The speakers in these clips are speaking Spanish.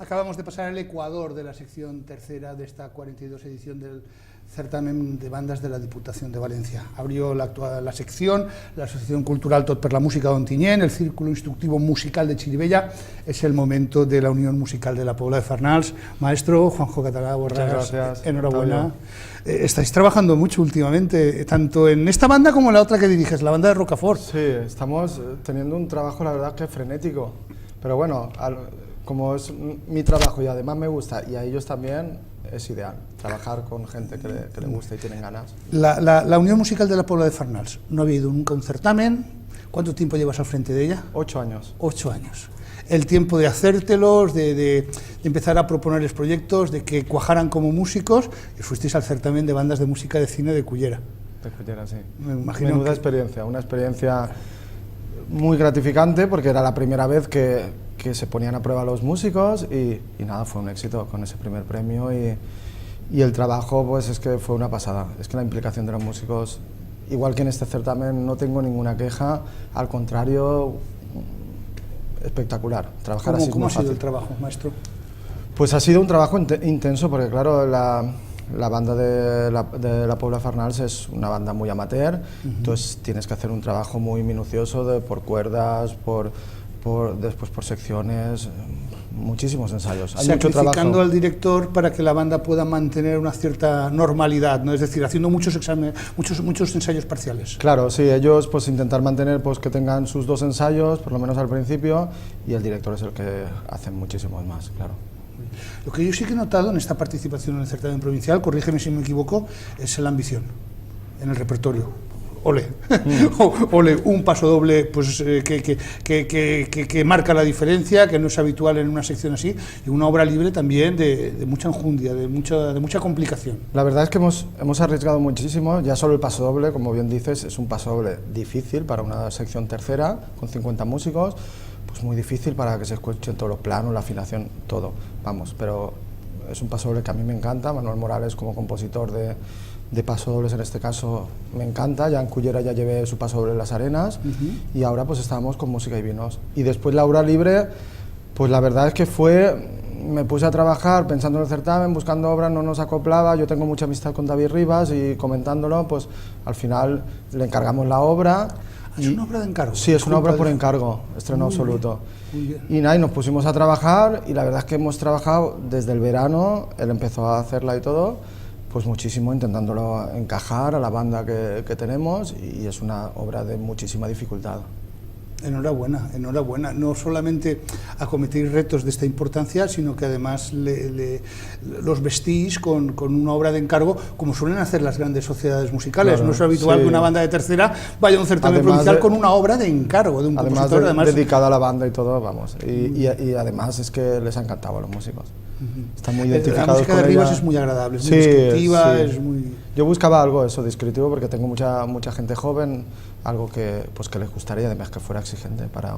Acabamos de pasar el Ecuador de la sección tercera de esta 42 edición del certamen de bandas de la Diputación de Valencia. Abrió la sección la Asociación Cultural Tot per la Música d'Ontinyent, el Círculo Instructivo Musical de Chirivella. Es el momento de la Unión Musical de la Pobla de Farnals. Maestro Juanjo Catalá Borragas, enhorabuena. Estáis trabajando mucho últimamente, tanto en esta banda como en la otra que diriges, la banda de Rocafort. Sí, estamos teniendo un trabajo, la verdad, que frenético. Pero bueno, como es mi trabajo y además me gusta, y a ellos también, es ideal trabajar con gente que le gusta y tienen ganas. La Unión Musical de la Pobla de Farnals, ¿no había ido nunca a un certamen? ¿Cuánto tiempo llevas al frente de ella? 8 años. 8 años. El tiempo de hacértelos, de empezar a proponerles proyectos, de que cuajaran como músicos, y fuisteis al certamen de bandas de música de cine de Cullera. De Cullera, sí. Me imagino Menuda experiencia, una experiencia muy gratificante porque era la primera vez que se ponían a prueba los músicos y nada, fue un éxito con ese primer premio y el trabajo pues es que fue una pasada. Es que la implicación de los músicos, igual que en este certamen, no tengo ninguna queja, al contrario, espectacular. Trabajar así es muy fácil. ¿Cómo ha sido el trabajo, maestro? Pues ha sido un trabajo intenso porque claro, la banda de la Pobla de Farnals es una banda muy amateur, entonces tienes que hacer un trabajo muy minucioso por cuerdas, después por secciones, muchísimos ensayos. Hay mucho trabajo. Sacrificando al director para que la banda pueda mantener una cierta normalidad, ¿no? Es decir, haciendo muchos exámenes, muchos ensayos parciales. Claro, sí, ellos pues intentar mantener pues que tengan sus 2 ensayos, por lo menos al principio, y el director es el que hace muchísimos más, claro. Lo que yo sí que he notado en esta participación en el certamen provincial, corrígeme si me equivoco, es la ambición en el repertorio. Ole, ole, un paso doble pues, que marca la diferencia, que no es habitual en una sección así, y una obra libre también de mucha enjundia, de mucha complicación. La verdad es que hemos arriesgado muchísimo, ya solo el paso doble, como bien dices, es un paso doble difícil para una sección tercera, con 50 músicos, pues muy difícil para que se escuchen todos los planos, la afinación, todo, vamos, pero es un paso doble que a mí me encanta. Manuel Morales como compositor de pasodobles en este caso me encanta. Ya en Cullera ya llevé su pasodoble en Las Arenas y ahora pues estábamos con música y vinos. Y después la obra libre, pues la verdad es que me puse a trabajar pensando en el certamen, buscando obras, no nos acoplaba. Yo tengo mucha amistad con David Rivas y comentándolo, pues al final le encargamos la obra. ¿Es una obra de encargo? Sí, es una obra por encargo, estreno absoluto. Y nada, y nos pusimos a trabajar y la verdad es que hemos trabajado desde el verano, él empezó a hacerla y todo, pues muchísimo intentándolo encajar a la banda que tenemos, y es una obra de muchísima dificultad. Enhorabuena, enhorabuena. No solamente acometéis retos de esta importancia, sino que además los vestís con una obra de encargo, como suelen hacer las grandes sociedades musicales. Claro, no es habitual que una banda de tercera vaya a un certamen provincial con una obra de encargo de un compositor. Además dedicada a la banda y todo, vamos. Y además es que les ha encantado a los músicos. Están muy identificados. La música de Rivas es muy agradable, es muy descriptiva, es muy... Yo buscaba algo eso, descriptivo, porque tengo mucha gente joven, algo que les gustaría, además que fuera exigente para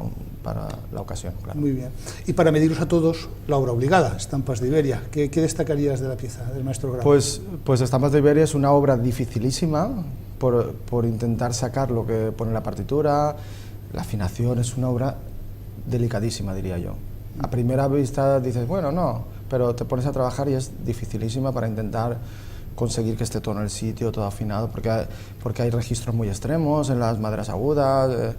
la ocasión. Claro. Muy bien. Y para mediros a todos, la obra obligada, Estampas de Iberia. ¿Qué destacarías de la pieza del maestro Grau? Pues Estampas de Iberia es una obra dificilísima por intentar sacar lo que pone la partitura, la afinación, es una obra delicadísima, diría yo. A primera vista dices, bueno, no, pero te pones a trabajar y es dificilísima para intentar conseguir que esté todo en el sitio, todo afinado, porque hay registros muy extremos en las maderas agudas,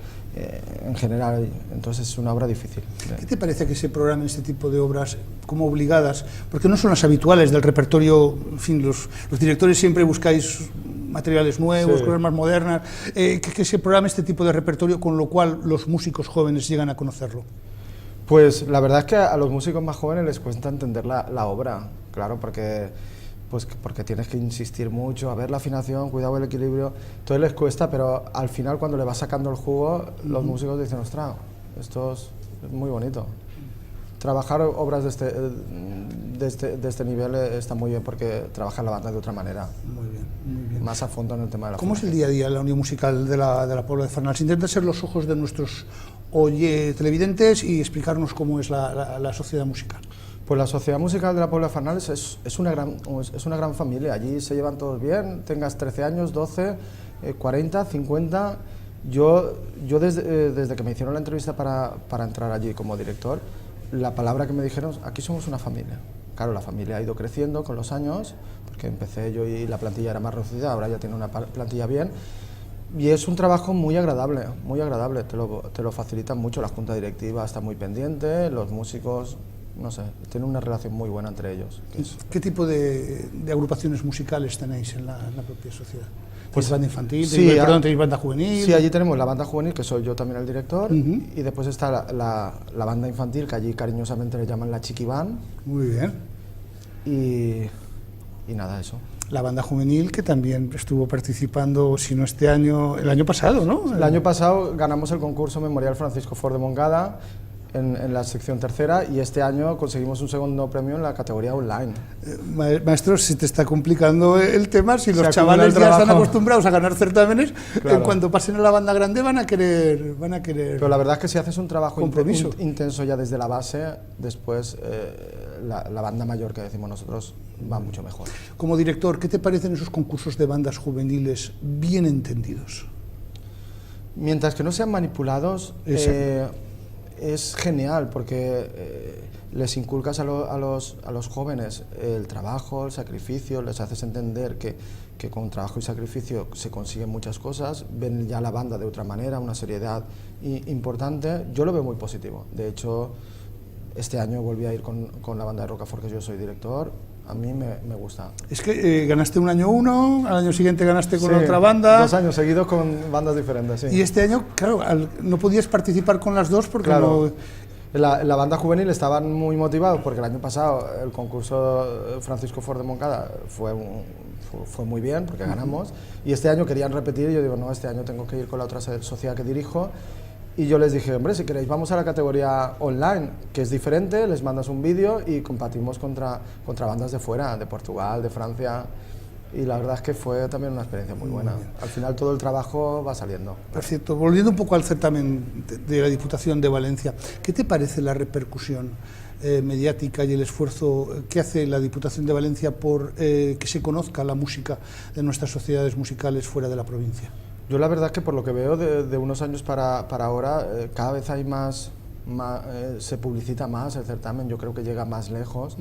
en general, entonces es una obra difícil. ¿Qué te parece que se programen este tipo de obras como obligadas? Porque no son las habituales del repertorio, en fin, los directores siempre buscáis materiales nuevos, cosas más modernas, que se programe este tipo de repertorio con lo cual los músicos jóvenes llegan a conocerlo. Pues la verdad es que a los músicos más jóvenes les cuesta entender la obra, claro, porque tienes que insistir mucho, a ver la afinación, cuidado el equilibrio, entonces les cuesta, pero al final cuando le vas sacando el jugo, los músicos dicen, ostras, esto es muy bonito. Trabajar obras de este nivel está muy bien porque trabaja la banda de otra manera. Muy bien, muy bien. Más a fondo en el tema de la ¿Cómo es el día a día en la Unión Musical de la Pobla de Farnals? Intenta ser los ojos de nuestros televidentes y explicarnos cómo es la sociedad musical. Pues la Sociedad Musical de la Pobla de Farnals es una gran familia. Allí se llevan todos bien, tengas 13 años, 12, 40, 50... Yo desde que me hicieron la entrevista para entrar allí como director, la palabra que me dijeron, aquí somos una familia. Claro, la familia ha ido creciendo con los años, porque empecé yo y la plantilla era más reducida, ahora ya tiene una plantilla bien. Y es un trabajo muy agradable, te lo facilitan mucho, la junta directiva está muy pendiente, los músicos, no sé, tienen una relación muy buena entre ellos. ¿Qué tipo de agrupaciones musicales tenéis en la propia sociedad? Pues banda infantil, sí, tenéis banda juvenil. Sí, allí tenemos la banda juvenil, que soy yo también el director, y después está la banda infantil, que allí cariñosamente le llaman la Chiquibán. Muy bien. Y nada, eso. La banda juvenil, que también estuvo participando, si no este año, el año pasado, ¿no? El año pasado ganamos el concurso Memorial Francisco Ford de Montcada en la sección tercera, y este año conseguimos un segundo premio en la categoría online. Maestro, se te está complicando el tema, si los chavales ya están acostumbrados a ganar certámenes, claro. En cuanto pasen a la banda grande van a querer... Pero la verdad es que si haces un trabajo intenso ya desde la base, después la banda mayor, que decimos nosotros, va mucho mejor. Como director, ¿qué te parecen esos concursos de bandas juveniles bien entendidos? Mientras que no sean manipulados, es genial, porque les inculcas a los jóvenes el trabajo, el sacrificio, les haces entender que con trabajo y sacrificio se consiguen muchas cosas, ven ya la banda de otra manera, una seriedad importante. Yo lo veo muy positivo. De hecho, este año volví a ir con la banda de Rocafort, que yo soy director. A mí me gusta. Es que ganaste un año uno, al año siguiente ganaste con otra banda. 2 años seguidos con bandas diferentes, sí. Y este año, claro, no podías participar con las dos porque claro, la banda juvenil estaban muy motivados porque el año pasado el concurso Francisco Ford de Montcada fue muy bien porque ganamos, y este año querían repetir, y yo digo, no, este año tengo que ir con la otra sociedad que dirijo. Y yo les dije, hombre, si queréis vamos a la categoría online, que es diferente, les mandas un vídeo y competimos contra bandas de fuera, de Portugal, de Francia, y la verdad es que fue también una experiencia muy buena. Al final todo el trabajo va saliendo. Por cierto, volviendo un poco al certamen de la Diputación de Valencia, ¿qué te parece la repercusión mediática y el esfuerzo que hace la Diputación de Valencia por que se conozca la música de nuestras sociedades musicales fuera de la provincia? Yo la verdad es que por lo que veo de unos años para ahora, cada vez hay se publicita más el certamen, yo creo que llega más lejos,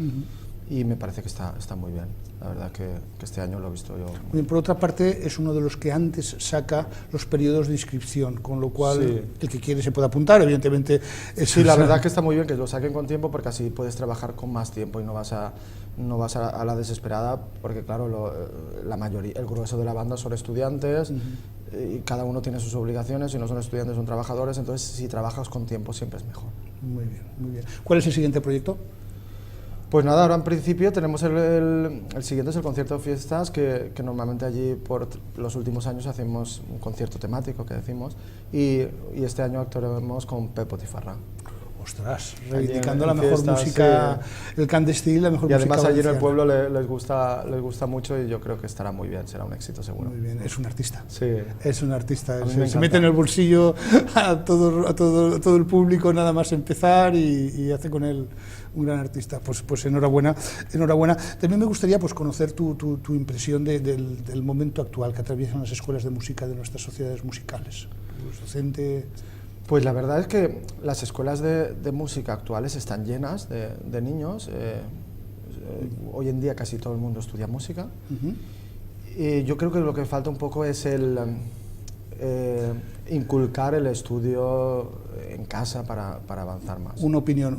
y me parece que está muy bien. La verdad que este año lo he visto yo. Bien, por otra parte, es uno de los que antes saca los periodos de inscripción, con lo cual el que quiere se puede apuntar, evidentemente. Sí, la verdad que está muy bien que lo saquen con tiempo, porque así puedes trabajar con más tiempo y no vas a la desesperada, porque claro, la mayoría, el grueso de la banda son estudiantes, y cada uno tiene sus obligaciones, si no son estudiantes son trabajadores, entonces si trabajas con tiempo siempre es mejor. Muy bien, muy bien. ¿Cuál es el siguiente proyecto? Pues nada, ahora en principio tenemos el siguiente, es el concierto de fiestas, que normalmente allí por los últimos años hacemos un concierto temático, que decimos, y este año actuaremos con Pepo Tifarra. Ostras, reivindicando la mejor música, el candestil, la mejor música. Y además allí en el pueblo les gusta mucho, y yo creo que estará muy bien, será un éxito seguro. Muy bien, es un artista. Sí. Es un artista, se mete en el bolsillo a todo el público nada más empezar, y hace con él un gran artista. Pues enhorabuena. También me gustaría conocer tu impresión del momento actual que atraviesan las escuelas de música de nuestras sociedades musicales. Los docentes... Pues la verdad es que las escuelas de música actuales están llenas de niños. Hoy en día casi todo el mundo estudia música. Y yo creo que lo que falta un poco es inculcar el estudio en casa para avanzar más. Una opinión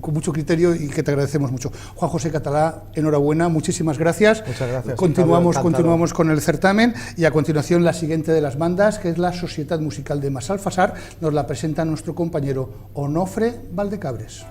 con mucho criterio, y que te agradecemos mucho. Juan José Catalá, enhorabuena, muchísimas gracias. Muchas gracias. Continuamos con el certamen, y a continuación la siguiente de las bandas, que es la Societat Musical de Massalfassar, nos la presenta nuestro compañero Onofre Valdecabres.